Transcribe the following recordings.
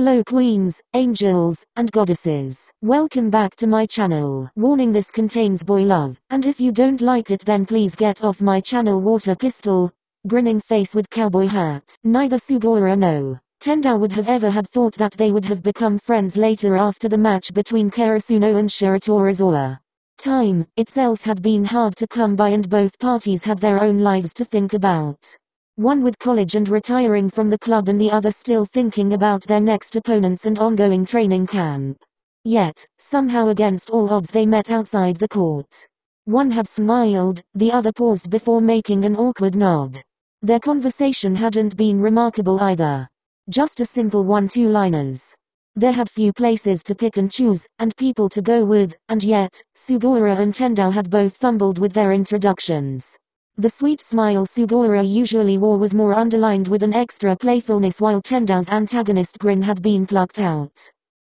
Hello queens, angels, and goddesses. Welcome back to my channel. Warning: this contains boy love, and if you don't like it then please get off my channel. Water pistol. Grinning face with cowboy hat. Neither Sugawara nor Tendao would have ever had thought that they would have become friends later after the match between Karasuno and Shiratorizawa. Time itself had been hard to come by and both parties had their own lives to think about. One with college and retiring from the club and the other still thinking about their next opponents and ongoing training camp. Yet, somehow against all odds they met outside the court. One had smiled, the other paused before making an awkward nod. Their conversation hadn't been remarkable either. Just a simple one-two-liners. They had few places to pick and choose, and people to go with, and yet, Sugawara and Tendao had both fumbled with their introductions. The sweet smile Sugawara usually wore was more underlined with an extra playfulness while Tendao's antagonist grin had been plucked out.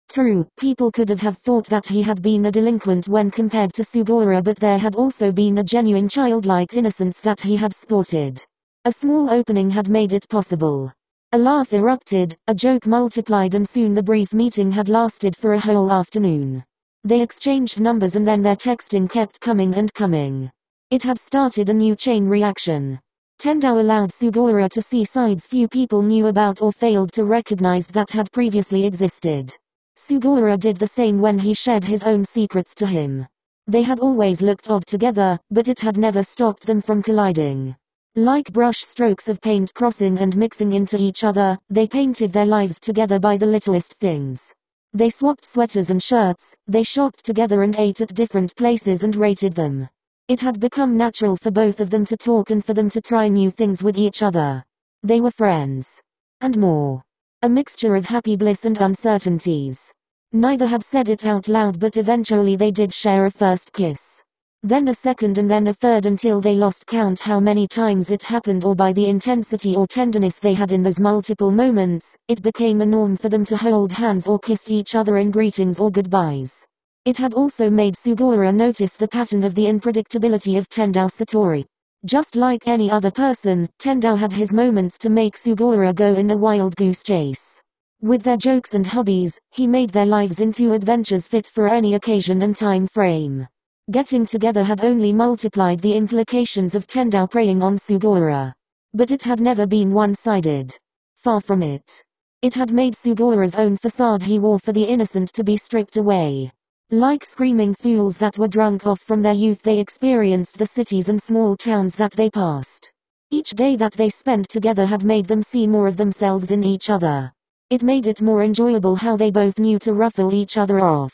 True, people could have thought that he had been a delinquent when compared to Sugawara, but there had also been a genuine childlike innocence that he had sported. A small opening had made it possible. A laugh erupted, a joke multiplied, and soon the brief meeting had lasted for a whole afternoon. They exchanged numbers and then their texting kept coming and coming. It had started a new chain reaction. Tendao allowed Sugawara to see sides few people knew about or failed to recognize that had previously existed. Sugawara did the same when he shared his own secrets to him. They had always looked odd together, but it had never stopped them from colliding. Like brush strokes of paint crossing and mixing into each other, they painted their lives together by the littlest things. They swapped sweaters and shirts, they shopped together and ate at different places and rated them. It had become natural for both of them to talk and for them to try new things with each other. They were friends. And more. A mixture of happy bliss and uncertainties. Neither had said it out loud, but eventually they did share a first kiss. Then a second and then a third until they lost count how many times it happened, or by the intensity or tenderness they had in those multiple moments, it became a norm for them to hold hands or kiss each other in greetings or goodbyes. It had also made Sugawara notice the pattern of the unpredictability of Tendao Satori. Just like any other person, Tendao had his moments to make Sugawara go in a wild goose chase. With their jokes and hobbies, he made their lives into adventures fit for any occasion and time frame. Getting together had only multiplied the implications of Tendao preying on Sugawara. But it had never been one-sided. Far from it. It had made Sugawara's own facade he wore for the innocent to be stripped away. Like screaming fools that were drunk off from their youth, they experienced the cities and small towns that they passed. Each day that they spent together had made them see more of themselves in each other. It made it more enjoyable how they both knew to ruffle each other off.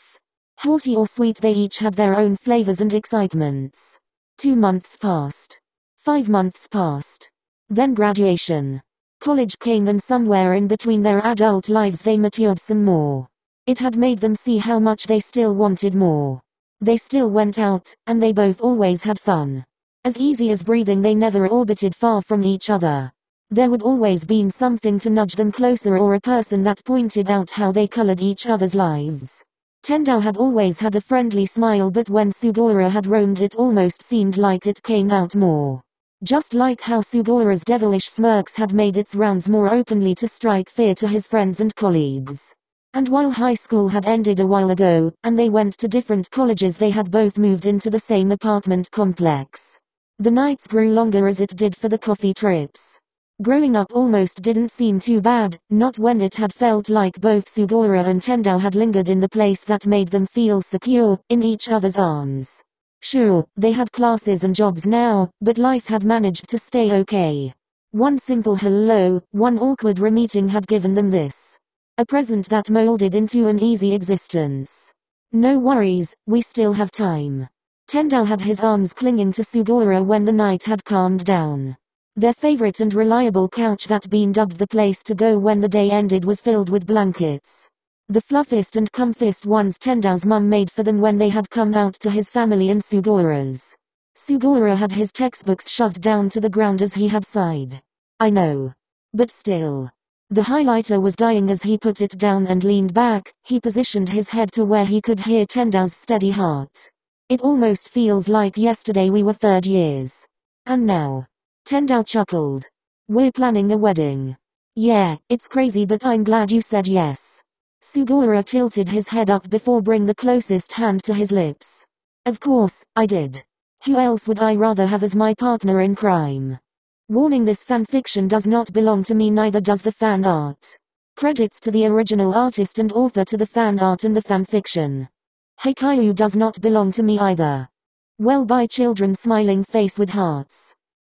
Haughty or sweet, they each had their own flavors and excitements. 2 months passed. 5 months passed. Then graduation. College came, and somewhere in between their adult lives they matured some more. It had made them see how much they still wanted more. They still went out, and they both always had fun. As easy as breathing, they never orbited far from each other. There would always been something to nudge them closer, or a person that pointed out how they colored each other's lives. Tendao had always had a friendly smile, but when Sugawara had roamed it almost seemed like it came out more. Just like how Sugawara's devilish smirks had made its rounds more openly to strike fear to his friends and colleagues. And while high school had ended a while ago, and they went to different colleges, they had both moved into the same apartment complex. The nights grew longer as it did for the coffee trips. Growing up almost didn't seem too bad, not when it had felt like both Sugawara and Tendao had lingered in the place that made them feel secure, in each other's arms. Sure, they had classes and jobs now, but life had managed to stay okay. One simple hello, one awkward re-meeting had given them this. A present that molded into an easy existence. No worries, we still have time. Tendao had his arms clinging to Sugawara when the night had calmed down. Their favorite and reliable couch that been dubbed the place to go when the day ended was filled with blankets. The fluffiest and comfiest ones Tendao's mum made for them when they had come out to his family and Sugawara's. Sugawara had his textbooks shoved down to the ground as he had sighed. I know. But still. The highlighter was dying as he put it down and leaned back. He positioned his head to where he could hear Tendao's steady heart. It almost feels like yesterday we were third years. And now. Tendao chuckled. We're planning a wedding. Yeah, it's crazy, but I'm glad you said yes. Sugawara tilted his head up before bring the closest hand to his lips. Of course, I did. Who else would I rather have as my partner in crime? Warning: this fanfiction does not belong to me, neither does the fan art. Credits to the original artist and author to the fan art and the fanfiction. Haikyuu does not belong to me either. Well, bye children, smiling face with hearts.